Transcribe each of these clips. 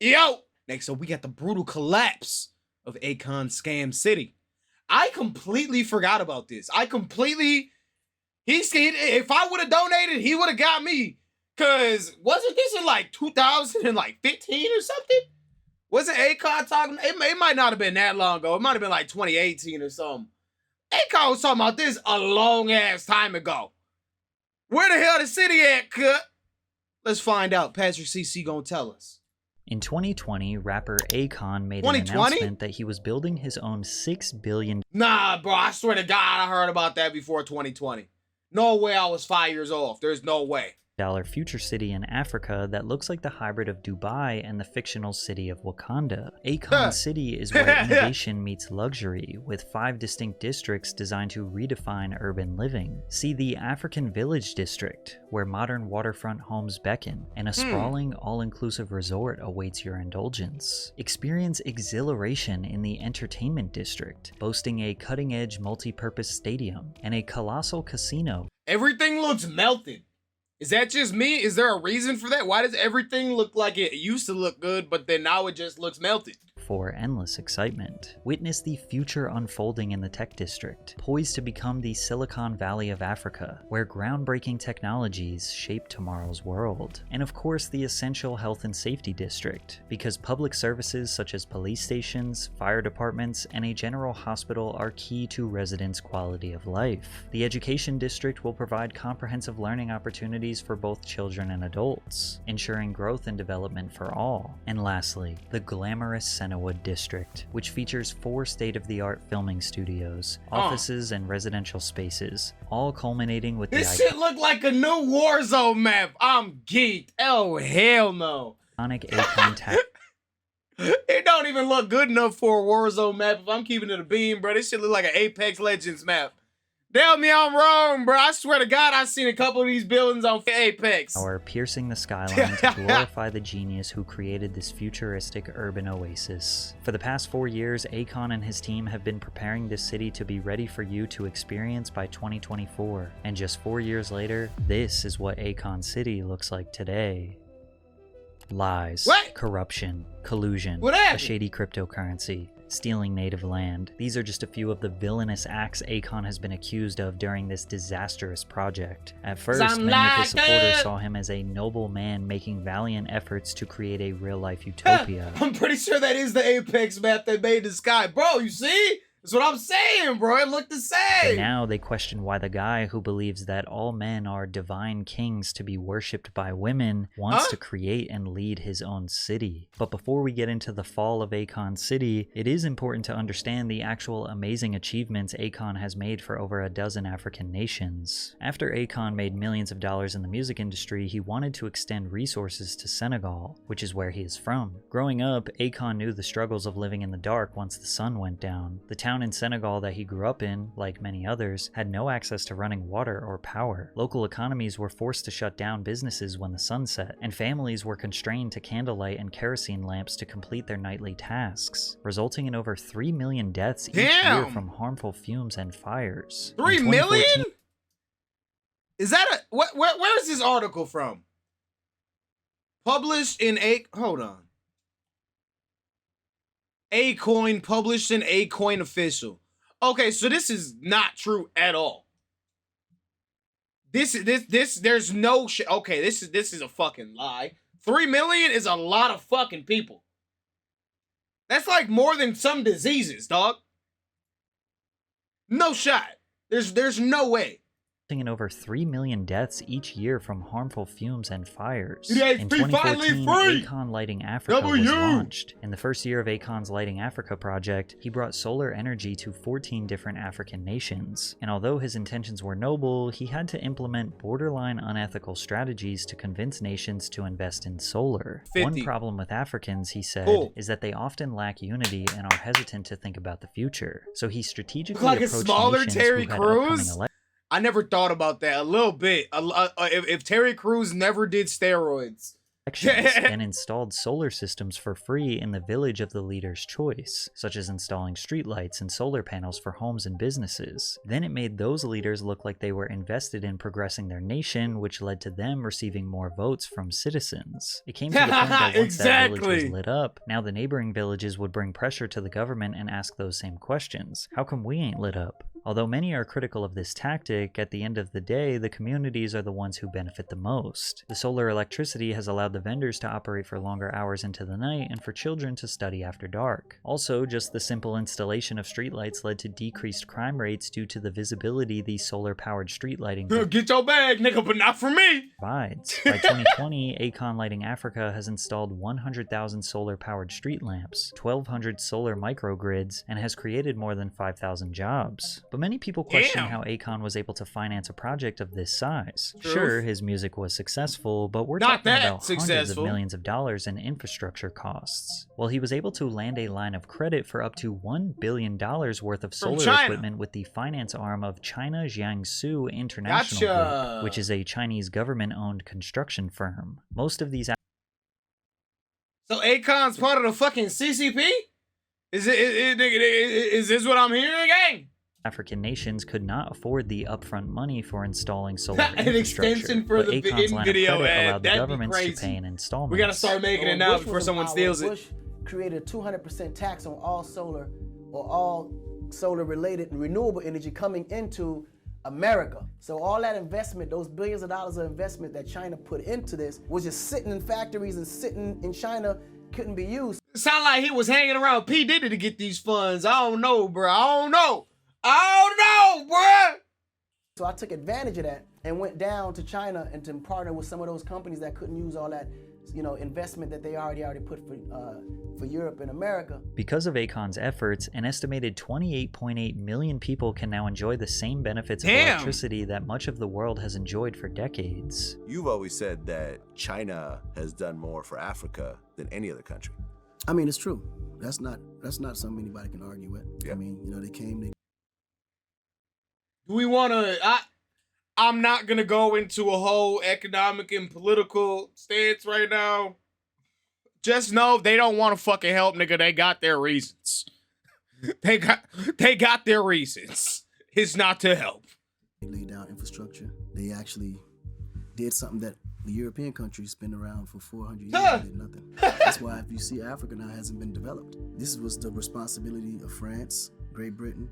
Yo! Next up, we got the brutal collapse of Akon'S Scam City. I completely forgot about this. If I would have donated, he would have got me. Cause wasn't this in like 2015 or something? Wasn't Akon talking? It might not have been that long ago. It might have been like 2018 or something. Akon was talking about this a long ass time ago. Where the hell the city at, cut? Let's find out. Patrick CC gonna tell us. In 2020, rapper Akon made an 2020? announcement that he was building his own $6 billion Nah, bro, I swear to God, I heard about that before 2020. No way I was 5 years off. There's no way. future city in Africa that looks like the hybrid of Dubai and the fictional city of Wakanda. Akon's City is where innovation meets luxury, with 5 distinct districts designed to redefine urban living. See the African Village District, where modern waterfront homes beckon, and a sprawling, all-inclusive resort awaits your indulgence. Experience exhilaration in the Entertainment District, boasting a cutting-edge multi-purpose stadium and a colossal casino. Everything looks melted. Is that just me? Is there a reason for that? Why does everything look like it used to look good, but then now it just looks melted? For endless excitement. Witness the future unfolding in the Tech District, poised to become the Silicon Valley of Africa, where groundbreaking technologies shape tomorrow's world. And of course, the essential Health and Safety District, because public services such as police stations, fire departments, and a general hospital are key to residents' quality of life. The Education District will provide comprehensive learning opportunities for both children and adults, ensuring growth and development for all. And lastly, the glamorous Sentinel District, which features 4 state-of-the-art filming studios, offices, and residential spaces, all culminating with this shit look like a new Warzone map. I'm geeked. Oh, hell no. iconic Akon tag. It don't even look good enough for a Warzone map if I'm keeping it a beam, bro. This shit look like an Apex Legends map. Tell me I'm wrong, bro. I swear to God, I've seen a couple of these buildings on Apex. Or piercing the skyline to glorify the genius who created this futuristic urban oasis. For the past 4 years, Akon and his team have been preparing this city to be ready for you to experience by 2024. And just 4 years later, this is what Akon's City looks like today. Lies, corruption, collusion, a shady cryptocurrency, stealing native land. These are just a few of the villainous acts Akon has been accused of during this disastrous project. At first, many of his supporters saw him as a noble man making valiant efforts to create a real-life utopia. I'm pretty sure that is the Apex map they made in the sky. Bro, you see? That's what I'm saying, bro. It looked the same. And now they question why the guy who believes that all men are divine kings to be worshipped by women wants to create and lead his own city. But before we get into the fall of Akon's City, it is important to understand the actual amazing achievements Akon has made for over a dozen African nations. After Akon made millions of dollars in the music industry, he wanted to extend resources to Senegal, which is where he is from. Growing up, Akon knew the struggles of living in the dark once the sun went down. The town in Senegal that he grew up in, like many others, had no access to running water or power. Local economies were forced to shut down businesses when the sun set, and families were constrained to candlelight and kerosene lamps to complete their nightly tasks, resulting in over 3 million deaths each year from harmful fumes and fires. 3 million? Is that a... Where is this article from? Published in hold on. Akoin, published in Akoin Official. Okay, so this is not true at all. There's no shit. Okay, this is a fucking lie. 3 million is a lot of fucking people. That's like more than some diseases, dog. No shot. There's no way. In over 3 million deaths each year from harmful fumes and fires. In 2014, Akon Lighting Africa was launched. In the first year of Akon's Lighting Africa project, he brought solar energy to 14 different African nations. And although his intentions were noble, he had to implement borderline unethical strategies to convince nations to invest in solar. 50. One problem with Africans, he said, is that they often lack unity and are hesitant to think about the future. So he strategically approached nations who had upcoming elections. I never thought about that a little bit. If Terry Crews never did steroids, and installed solar systems for free in the village of the leader's choice, such as installing streetlights and solar panels for homes and businesses. Then it made those leaders look like they were invested in progressing their nation, which led to them receiving more votes from citizens. It came to the point that once that village was lit up, now the neighboring villages would bring pressure to the government and ask those same questions. How come we ain't lit up? Although many are critical of this tactic, at the end of the day, the communities are the ones who benefit the most. The solar electricity has allowed the vendors to operate for longer hours into the night and for children to study after dark. Also, just the simple installation of streetlights led to decreased crime rates due to the visibility these solar-powered street lighting get your bag, nigga, but not for me! provides. By 2020, Akon Lighting Africa has installed 100,000 solar-powered street lamps, 1,200 solar microgrids, and has created more than 5,000 jobs. But many people question how Akon was able to finance a project of this size. Sure, his music was successful, but we're talking about hundreds of millions of dollars in infrastructure costs. Well, he was able to land a line of credit for up to $1 billion worth of solar equipment with the finance arm of China Jiangsu International Group, which is a Chinese government-owned construction firm. Most of these... So Akon's part of the fucking CCP? Is this what I'm hearing, gang? African nations could not afford the upfront money for installing solar infrastructure. An extension for the Akon's line video of credit ad. allowed the governments to pay in installments. We gotta start making it now before someone steals it. Bush created a 200% tax on all solar or all solar-related and renewable energy coming into America. So all that investment, those billions of dollars of investment that China put into this, was just sitting in factories and sitting in China, couldn't be used. It sounded like he was hanging around P. Diddy to get these funds. I don't know, bro. I don't know, bro. So I took advantage of that and went down to China and to partner with some of those companies that couldn't use all that, investment that they already put for Europe and America. Because of Akon's efforts, an estimated 28.8 million people can now enjoy the same benefits of electricity that much of the world has enjoyed for decades. You've always said that China has done more for Africa than any other country. I mean, it's true. That's not something anybody can argue with. Yeah. I mean, they came. Do we want to? I'm not gonna go into a whole economic and political stance right now. Just know they don't want to fucking help, nigga. They got their reasons. They got their reasons. It's not to help. They laid down infrastructure. They actually did something that the European countries been around for 400 years and did nothing. That's why if you see Africa now hasn't been developed. This was the responsibility of France, Great Britain,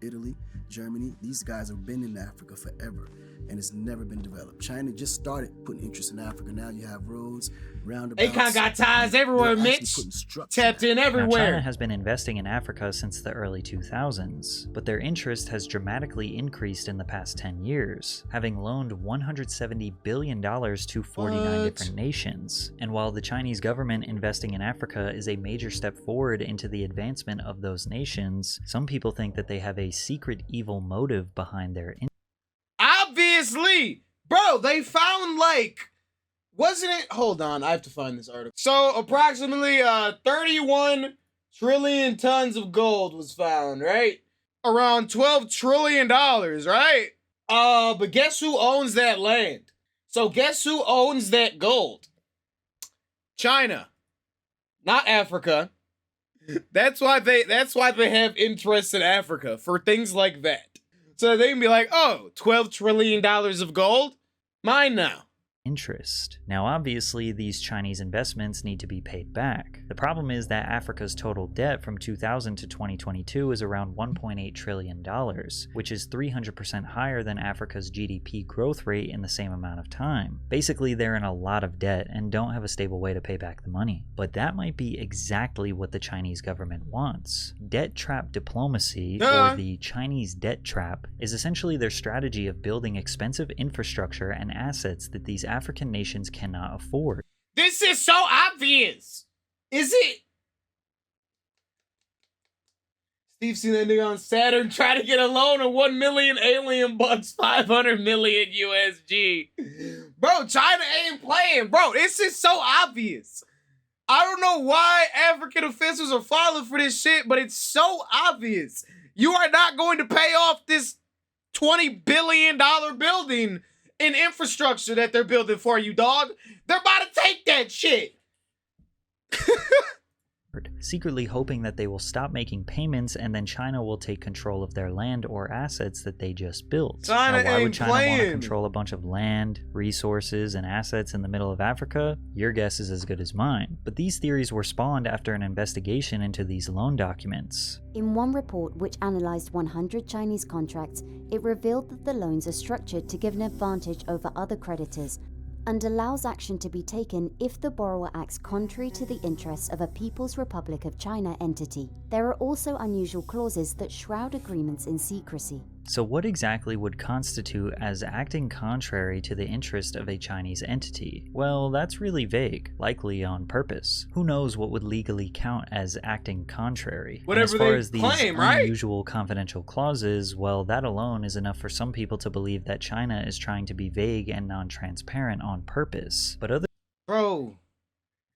Italy, Germany. These guys have been in Africa forever, and it's never been developed. China just started putting interest in Africa. Now you have roads, roundabouts. Akon got ties everywhere, Mitch. Tapped in everywhere. Now, China has been investing in Africa since the early 2000s, but their interest has dramatically increased in the past 10 years, having loaned $170 billion to 49 different nations. And while the Chinese government investing in Africa is a major step forward into the advancement of those nations, some people think that they have a secret evil motive behind their Obviously! Bro, they found wasn't it? Hold on, I have to find this article. So approximately 31 trillion tons of gold was found, right? Around $12 trillion, right? But guess who owns that land? So guess who owns that gold? China. Not Africa. That's why they have interest in Africa, for things like that. So they can be like, oh, $12 trillion of gold? Mine now. Interest. Now obviously these Chinese investments need to be paid back. The problem is that Africa's total debt from 2000 to 2022 is around $1.8 trillion, which is 300% higher than Africa's GDP growth rate in the same amount of time. Basically, they're in a lot of debt and don't have a stable way to pay back the money. But that might be exactly what the Chinese government wants. Debt trap diplomacy, or the Chinese debt trap, is essentially their strategy of building expensive infrastructure and assets that these African nations cannot afford. This is so obvious. Is it? Steve seen that nigga on Saturn try to get a loan of 1 million alien bucks, 500 million USG. Bro, China ain't playing. Bro, this is so obvious. I don't know why African officials are falling for this shit, but it's so obvious. You are not going to pay off this $20 billion building in infrastructure that they're building for you, dog. They're about to take that shit. Secretly hoping that they will stop making payments and then China will take control of their land or assets that they just built. China now, why would ain't China want to playing. control a bunch of land, resources, and assets in the middle of Africa? Your guess is as good as mine. But these theories were spawned after an investigation into these loan documents. In one report which analysed 100 Chinese contracts, it revealed that the loans are structured to give an advantage over other creditors and allows action to be taken if the borrower acts contrary to the interests of a People's Republic of China entity. There are also unusual clauses that shroud agreements in secrecy. So what exactly would constitute as acting contrary to the interest of a Chinese entity? Well, that's really vague, likely on purpose. Who knows what would legally count as acting contrary? Whatever and as far they as these claim, right? unusual confidential clauses, well, that alone is enough for some people to believe that China is trying to be vague and non-transparent on purpose. But other Bro,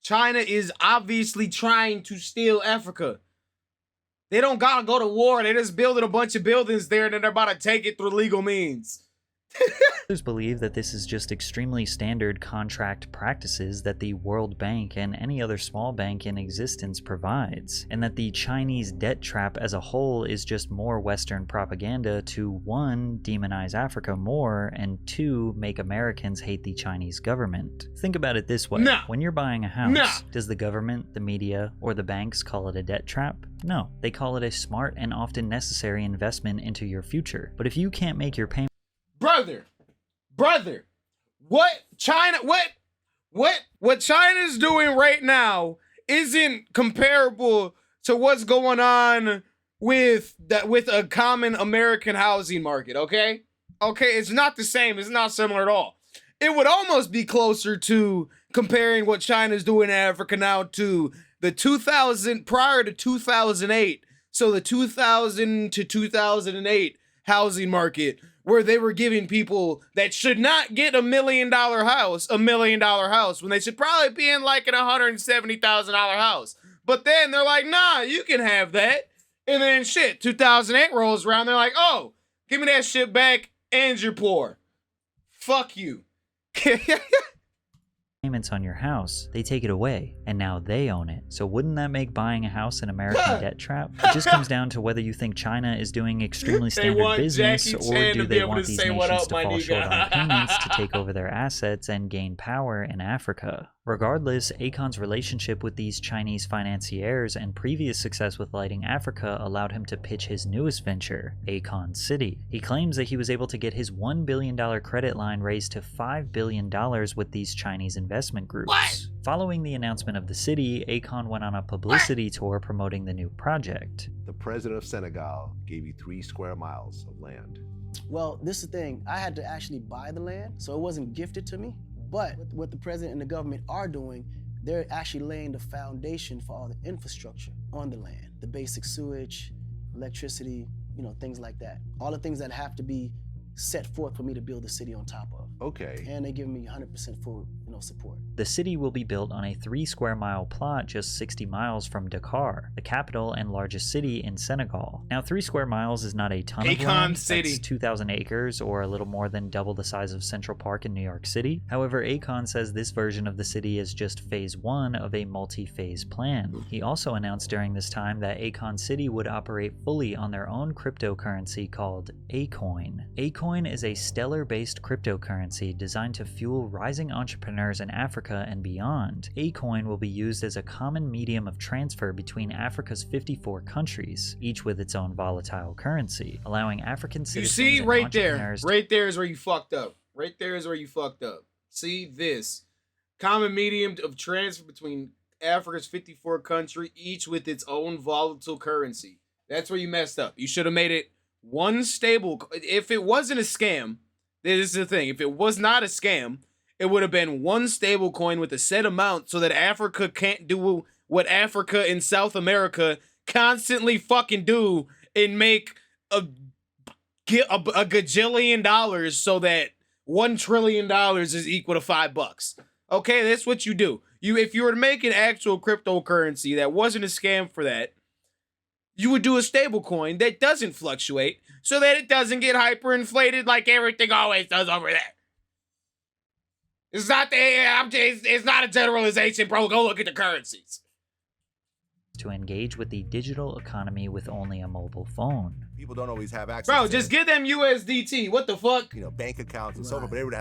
China is obviously trying to steal Africa. They don't gotta go to war. They're just building a bunch of buildings there and then they're about to take it through legal means. Others believe that this is just extremely standard contract practices that the World Bank and any other small bank in existence provides, and that the Chinese debt trap as a whole is just more Western propaganda to 1. Demonize Africa more, and 2. Make Americans hate the Chinese government. Think about it this way. No. When you're buying a house, No. does the government, the media, or the banks call it a debt trap? No. They call it a smart and often necessary investment into your future. But if you can't make your payment Brother, what China's doing right now isn't comparable to what's going on with a common American housing market, okay? Okay, it's not the same. It's not similar at all. It would almost be closer to comparing what China's doing in Africa now to the prior to 2008. So the 2000 to 2008 housing market, where they were giving people that should not get $1 million house $1 million house when they should probably be in like an $170,000 house. But then they're like, nah, you can have that. And then shit, 2008 rolls around. They're like, oh, give me that shit back and you're poor. Fuck you. payments on your house, they take it away, and now they own it. So wouldn't that make buying a house an American debt trap? It just comes down to whether you think China is doing extremely standard business, or do they want these nations to fall short on payments to take over their assets and gain power in Africa. Regardless, Akon's relationship with these Chinese financiers and previous success with lighting Africa allowed him to pitch his newest venture, Akon'S City. He claims that he was able to get his $1 billion credit line raised to $5 billion with these Chinese investment groups. What? Following the announcement of the city, Akon went on a publicity tour promoting the new project. The president of Senegal gave you 3 square miles of land. Well, this is the thing. I had to actually buy the land, so it wasn't gifted to me. But what the president and the government are doing, they're actually laying the foundation for all the infrastructure on the land. The basic sewage, electricity, things like that. All the things that have to be set forth for me to build the city on top of. Okay. And they give me 100% full, support. The city will be built on a 3 square mile plot just 60 miles from Dakar, the capital and largest city in Senegal. Now 3 square miles is not a ton of land. Akon'S City. That's 2,000 acres, or a little more than double the size of Central Park in New York City. However, Akon says this version of the city is just phase 1 of a multi-phase plan. He also announced during this time that Akon'S City would operate fully on their own cryptocurrency called Ako'n. Ako'n is a stellar-based cryptocurrency designed to fuel rising entrepreneurs in Africa and beyond. Ako'n will be used as a common medium of transfer between Africa's 54 countries, each with its own volatile currency, allowing African You citizens see, and right there is where you fucked up. Right there is where you fucked up. See this. Common medium of transfer between Africa's 54 country, each with its own volatile currency. That's where you messed up. You should have made it one stable. If it wasn't a scam, this is the thing. If it was not a scam, it would have been one stable coin with a set amount so that Africa can't do what Africa and South America constantly fucking do and make a gajillion dollars so that $1 trillion is equal to $5. Okay, that's what you do. If you were to make an actual cryptocurrency that wasn't a scam for that, you would do a stable coin that doesn't fluctuate so that it doesn't get hyperinflated like everything always does over there. It's not it's not a generalization, bro. Go look at the currencies. To engage with the digital economy with only a mobile phone. People don't always have access. Bro, to, just get them USDT. What the fuck? bank accounts and so forth. But everybody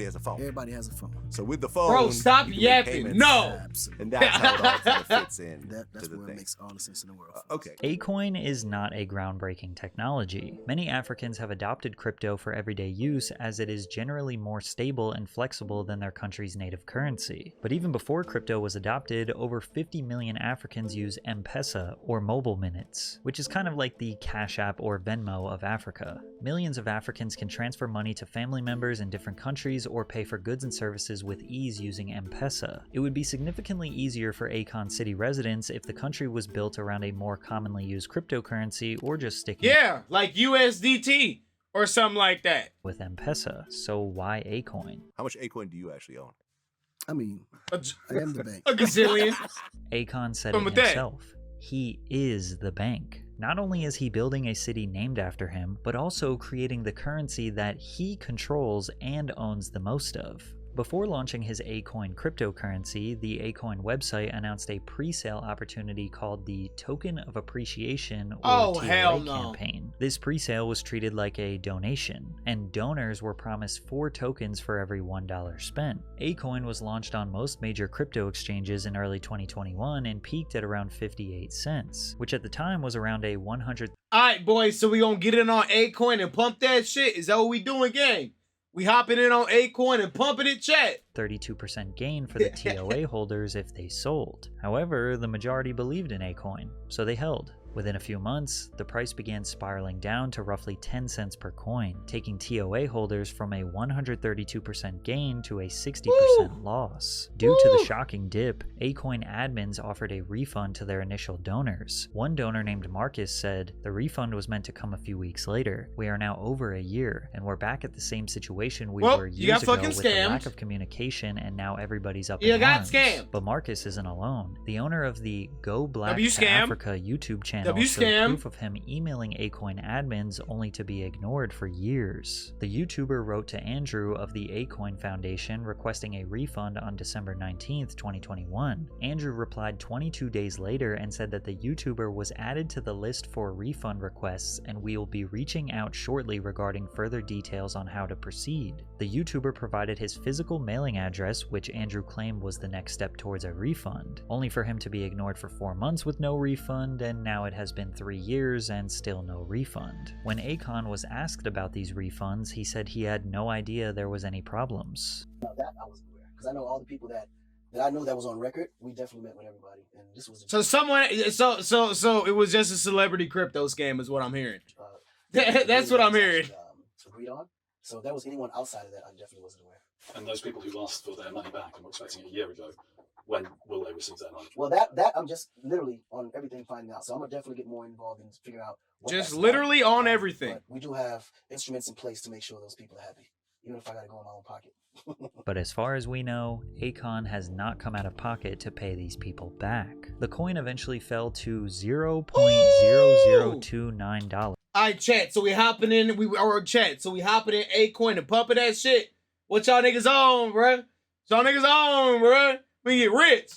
has a phone. Everybody has a phone. So with the phone, Bro, stop you can make yapping. payments, No. Absolutely. and that's how it all kind of fits in. That's to the where thing. it makes all the sense in the world. Okay. Akoin is not a groundbreaking technology. Many Africans have adopted crypto for everyday use as it is generally more stable and flexible than their country's native currency. But even before crypto was adopted, over 50 million Africans use M-Pesa, or mobile minutes, which is kind of like the Cash App or Venmo of Africa. Millions of Africans can transfer money to family members in different countries or pay for goods and services with ease using M-Pesa. It would be significantly easier for Akon's city residents if the country was built around a more commonly used cryptocurrency or just sticking Yeah, like USDT or something like that. with M-Pesa. So why Akoin? How much Akoin do you actually own? I mean, A I am the bank. gazillion. Akon said From it that. himself. He is the bank. Not only is he building a city named after him, but also creating the currency that he controls and owns the most of. Before launching his Akoin cryptocurrency, the Akoin website announced a pre-sale opportunity called the Token of Appreciation or hell TOA no. campaign. This pre-sale was treated like a donation, and donors were promised 4 tokens for every $1 spent. Akoin was launched on most major crypto exchanges in early 2021 and peaked at around 58 cents, which at the time was around a 100. Alright, boys, so we gonna get in on Akoin and pump that shit? Is that what we doing, gang? We hopping in on Akoin and pumping it, chat. 32% gain for the TOA holders if they sold. However, the majority believed in Akoin, so they held. Within a few months, the price began spiraling down to roughly 10 cents per coin, taking TOA holders from a 132% gain to a 60% loss. Due to the shocking dip, Akoin admins offered a refund to their initial donors. One donor named Marcus said, "The refund was meant to come a few weeks later. We are now over a year, and we're back at the same situation we were you years got ago fucking with the lack scammed. of communication, and now everybody's up You in got arms." scammed. But Marcus isn't alone. The owner of the Go Black W to scam. Africa YouTube channel W showed scam. proof of him emailing Akoin admins only to be ignored for years. The YouTuber wrote to Andrew of the Akoin Foundation requesting a refund on December 19th, 2021. Andrew replied 22 days later and said that the YouTuber was added to the list for refund requests and we will be reaching out shortly regarding further details on how to proceed. The YouTuber provided his physical mailing address, which Andrew claimed was the next step towards a refund, only for him to be ignored for 4 months with no refund, and now it has been 3 years and still no refund. When Akon was asked about these refunds, he said he had no idea there was any problems. Now that I was aware, because I know all the people that I know that was on record. We definitely met with everybody, and this was So it was just a celebrity crypto scam, is what I'm hearing. That's what I'm hearing. Agreed on. So if there was anyone outside of that, I definitely wasn't aware. And those people who asked for their money back and were expecting it a year ago, when will they receive their money? Well, that I'm just literally on everything finding out. So I'm gonna definitely get more involved and figure out. Just literally on everything. But we do have instruments in place to make sure those people are happy, even if I gotta go in my own pocket. But as far as we know, Akon has not come out of pocket to pay these people back. The coin eventually fell to $0.0029. Alright, chat. So we hopping in. So we hopping in Akoin and pumping that shit. What y'all niggas on, bruh? We get rich.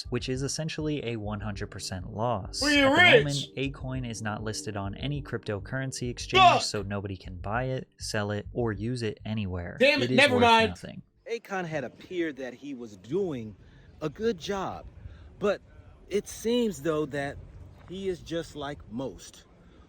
Which is essentially a 100% loss. We get At the rich. moment, Akoin is not listed on any cryptocurrency exchange, so nobody can buy it, sell it, or use it anywhere. Damn it, is never worth mind. nothing. Akon had appeared that he was doing a good job, but it seems though that he is just like most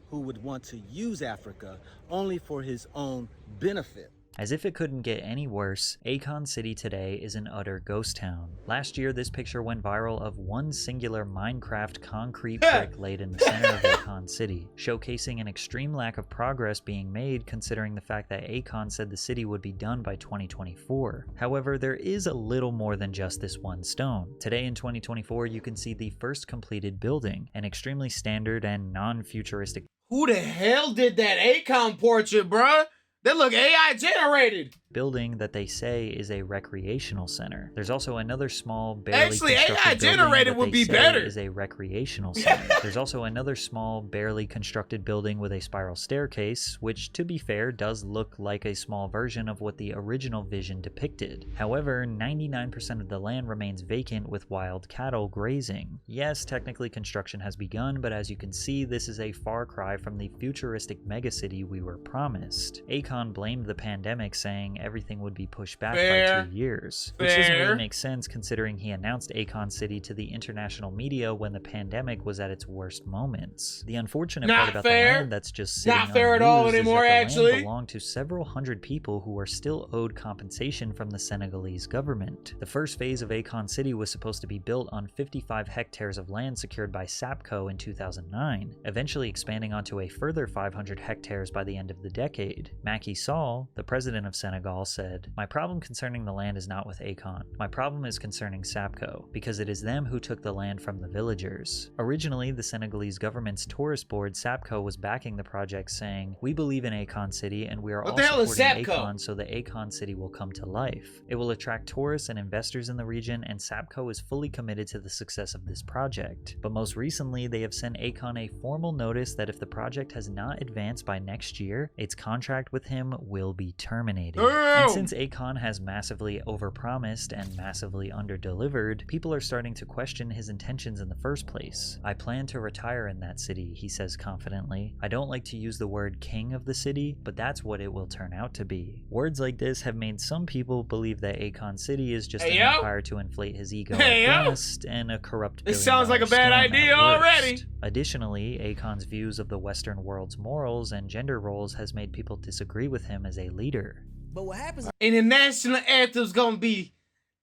who would want to use Africa only for his own benefit. As if it couldn't get any worse, Akon City today is an utter ghost town. Last year, this picture went viral of one singular Minecraft concrete brick laid in the center of Akon City, showcasing an extreme lack of progress being made considering the fact that Akon said the city would be done by 2024. However, there is a little more than just this one stone. Today in 2024, you can see the first completed building, an extremely standard and non-futuristic. Who the hell did that Akon portrait, bruh? They look AI generated. Building that they say is a recreational center. There's also another small, barely Actually, constructed AI building generated that would they be say better. is a recreational center. There's also another small, barely constructed building with a spiral staircase, which, to be fair, does look like a small version of what the original vision depicted. However, 99% of the land remains vacant with wild cattle grazing. Yes, technically construction has begun, but as you can see, this is a far cry from the futuristic megacity we were promised. Akon blamed the pandemic, saying everything would be pushed back by 2 years, which doesn't really make sense considering he announced Akon's city to the international media when the pandemic was at its worst moments. The unfortunate part about the land that's just sitting Not fair at all unused anymore, is that the actually. land belonged to several hundred people who are still owed compensation from the Senegalese government. The first phase of Akon City was supposed to be built on 55 hectares of land secured by SAPCO in 2009, eventually expanding onto a further 500 hectares by the end of the decade. Macky Sall, the president of Senegal, said, "My problem concerning the land is not with Akon. My problem is concerning SAPCO, because it is them who took the land from the villagers." Originally, the Senegalese government's tourist board, SAPCO, was backing the project, saying, "We believe in Akon City and we are What all the hell is supporting SAPCO? Akon so that Akon City will come to life. It will attract tourists and investors in the region, and SAPCO is fully committed to the success of this project." But most recently, they have sent Akon a formal notice that if the project has not advanced by next year, its contract with him will be terminated. And since Akon has massively overpromised and massively underdelivered, people are starting to question his intentions in the first place. "I plan to retire in that city," he says confidently. "I don't like to use the word king of the city, but that's what it will turn out to be." Words like this have made some people believe that Akon City is just an empire to inflate his ego at best and a corrupt It sounds like a bad billion-dollar scam idea at worst. already. Additionally, Akon's views of the Western world's morals and gender roles has made people disagree with him as a leader. But what happens And the national anthem's gonna be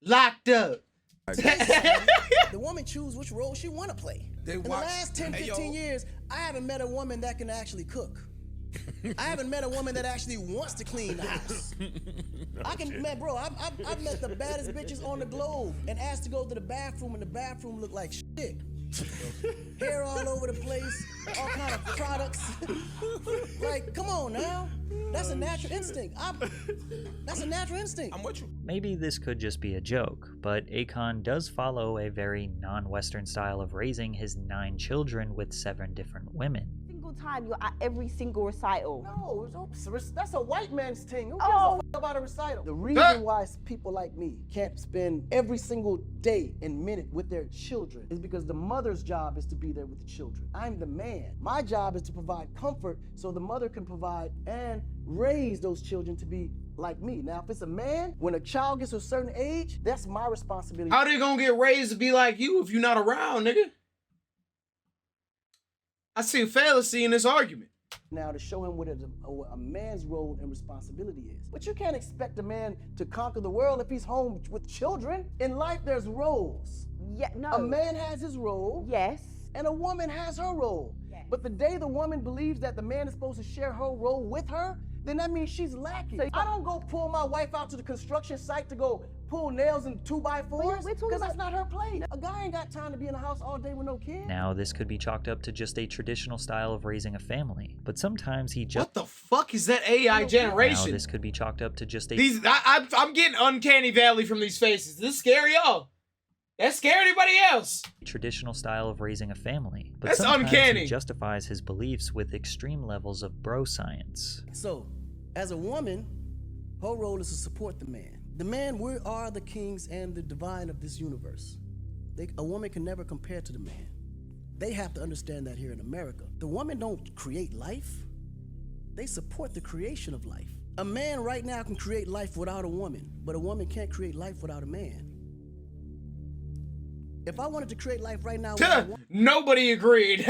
locked up. the woman choose which role she want to play. They In the watch- last 10, Hey, 15 yo. years, I haven't met a woman that can actually cook. I haven't met a woman that actually wants to clean the house. Man, bro, I've met the baddest bitches on the globe and asked to go to the bathroom, and the bathroom looked like shit. Hair all over the place, all kind of products. Like, come on now. That's a natural instinct. That's a natural instinct. I'm with you. Maybe this could just be a joke, but Akon does follow a very non-Western style of raising his 9 children with 7 different women. Single time you're at every single recital. No, that's a white man's thing. Who gives Oh. a fuck about a recital? The reason why people like me can't spend every single day and minute with their children is because the mother's job is to be there with the children. I'm the man. My job is to provide comfort so the mother can provide and raise those children to be like me. Now, if it's a man, when a child gets to a certain age, that's my responsibility. How they gonna get raised to be like you if you're not around, nigga? I see a fallacy in this argument. Now to show him what a man's role and responsibility is. But you can't expect a man to conquer the world if he's home with children. In life, there's roles. Yeah, no. A man has his role. Yes. And a woman has her role. Yes. But the day the woman believes that the man is supposed to share her role with her, then that means she's lacking. I don't go pull my wife out to the construction site to go pull nails in 2x4s we're talking because that's about- not her place. A guy ain't got time to be in the house all day with no kids. Now, this could be chalked up to just a traditional style of raising a family, but sometimes he just... What the fuck is that AI Now, generation? this could be chalked up to just a... I'm getting uncanny valley from these faces. This scare y'all. That scare anybody else? traditional style of raising a family, but That's sometimes uncanny. he justifies his beliefs with extreme levels of bro science. So, as a woman, her role is to support the man. The man, we are the kings and the divine of this universe. A woman can never compare to the man. They have to understand that here in America. The woman don't create life. They support the creation of life. A man right now can create life without a woman, but a woman can't create life without a man. If I wanted to create life right now without a woman, Nobody agreed.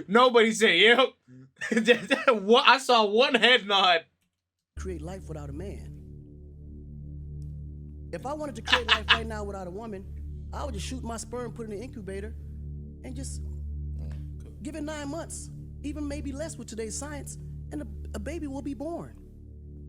Nobody said, yep. I saw one head nod. create life without a man. If I wanted to create life right now without a woman, I would just shoot my sperm, put it in the incubator, and just give it 9 months, even maybe less with today's science, and a baby will be born.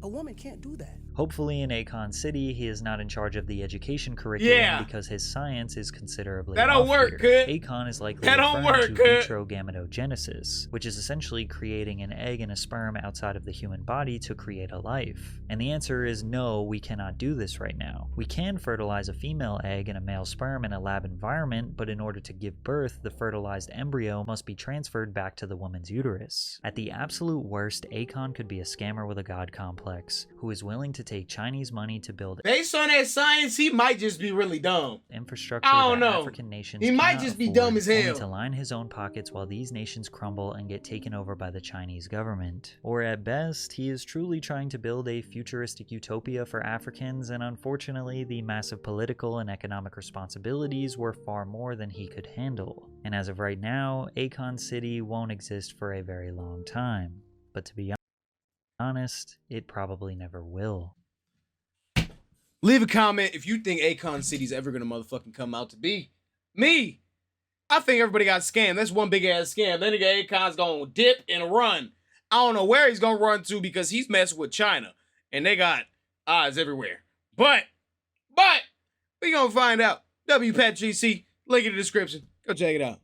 A woman can't do that. Hopefully in Akon'S City, he is not in charge of the education curriculum because his science is considerably That don't off work, here. kid. Akon is likely That don't referring work, to kid. vitrogametogenesis, which is essentially creating an egg and a sperm outside of the human body to create a life. And the answer is no, we cannot do this right now. We can fertilize a female egg and a male sperm in a lab environment, but in order to give birth, the fertilized embryo must be transferred back to the woman's uterus. At the absolute worst, Akon could be a scammer with a god complex, who is willing to take Chinese money to build Based on that science, he might just be really dumb. infrastructure I don't that know. African nations He might cannot just be afford, dumb as only hell. to line his own pockets while these nations crumble and get taken over by the Chinese government. Or at best, he is truly trying to build a futuristic utopia for Africans, and unfortunately, the massive political and economic responsibilities were far more than he could handle. And as of right now, Akon'S City won't exist for a very long time. But to be honest, it probably never will. Leave a comment if you think Akon'S City's ever gonna motherfucking come out to be. Me, I think everybody got scammed. That's one big ass scam. Then nigga Akon's gonna dip and run. I don't know where he's gonna run to because he's messing with China. And they got eyes everywhere. But, we gonna find out. WPatGC, link in the description. Go check it out.